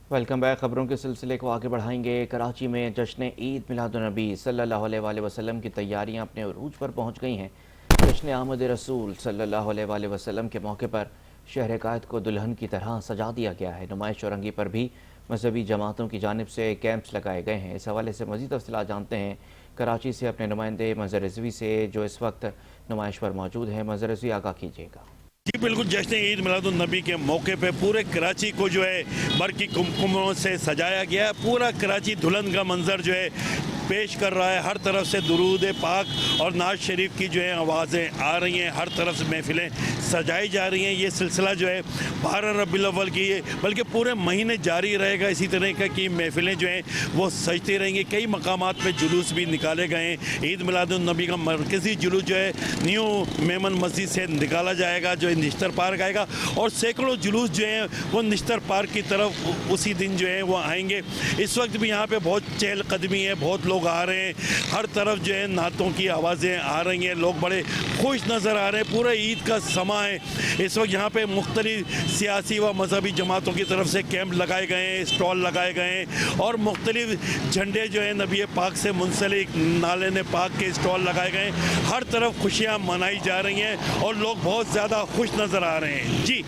Welcome back. खबरों के सिलसिले को आगे बढ़ाएंगे। कराची में जश्न ईद मिलादुन्नबी सल्लल्लाहु अलैहि वसल्लम की तैयारियां अपने उरूज पर पहुंच गई हैं। जश्न आमद रसूल सल्लल्लाहु अलैहि वसल्लम के मौके पर शहर कायद को दुल्हन की तरह सजा दिया गया है। नुमाइश चौरंगी पर भी मजहबी जमातों की जानिब से कैंप्स लगाए गए हैं। इस हवाले से मज़ीद तफसीलात जानते हैं कराची से अपने नुमाइंदे मज़हर रिजवी से, जो इस वक्त नुमाइश पर मौजूद है। मज़हर रिजवी, आगाह कीजिएगा। जी बिल्कुल, जश्न ईद मिलादुन्नबी के मौके पे पूरे कराची को जो है बरकी कुमकुमों से सजाया गया है। पूरा कराची दुल्हन का मंजर जो है पेश कर रहा है। हर तरफ से दुरूद पाक और नाज शरीफ की जो है आवाज़ें आ रही हैं। हर तरफ से महफिलें सजाई जा रही हैं। ये सिलसिला जो है 12 रबीउल अव्वल की बल्कि पूरे महीने जारी रहेगा। इसी तरह का की महफिलें जो हैं वो सजती रहेंगी। कई मकामात पे जुलूस भी निकाले गए हैं। ईद मिलादुन्नबी का मरकज़ी जुलूस जो है न्यू मेमन मस्जिद से निकाला जाएगा, जो निश्तर पार्क आएगा, और सैकड़ों जुलूस जो हैं वो निश्तर पार्क की तरफ उसी दिन जो है वो आएंगे। इस वक्त भी यहाँ पे बहुत चहलकदमी है, बहुत लोग आ रहे हैं। हर तरफ जो है नातों की आवाज़ें आ रही हैं। लोग बड़े खुश नज़र आ रहे हैं। पूरा ईद का समा है। इस वक्त यहाँ पे मुख्तलिफ सियासी व मजहबी जमातों की तरफ से कैंप लगाए गए हैं, स्टॉल लगाए गए हैं, और मुख्तलिफ झंडे जो है नबी पाक से मुंसलिक नाले पाक के स्टॉल लगाए गए हैं। हर तरफ खुशियाँ मनाई जा रही हैं और लोग बहुत ज़्यादा खुश नज़र आ रहे हैं। जी।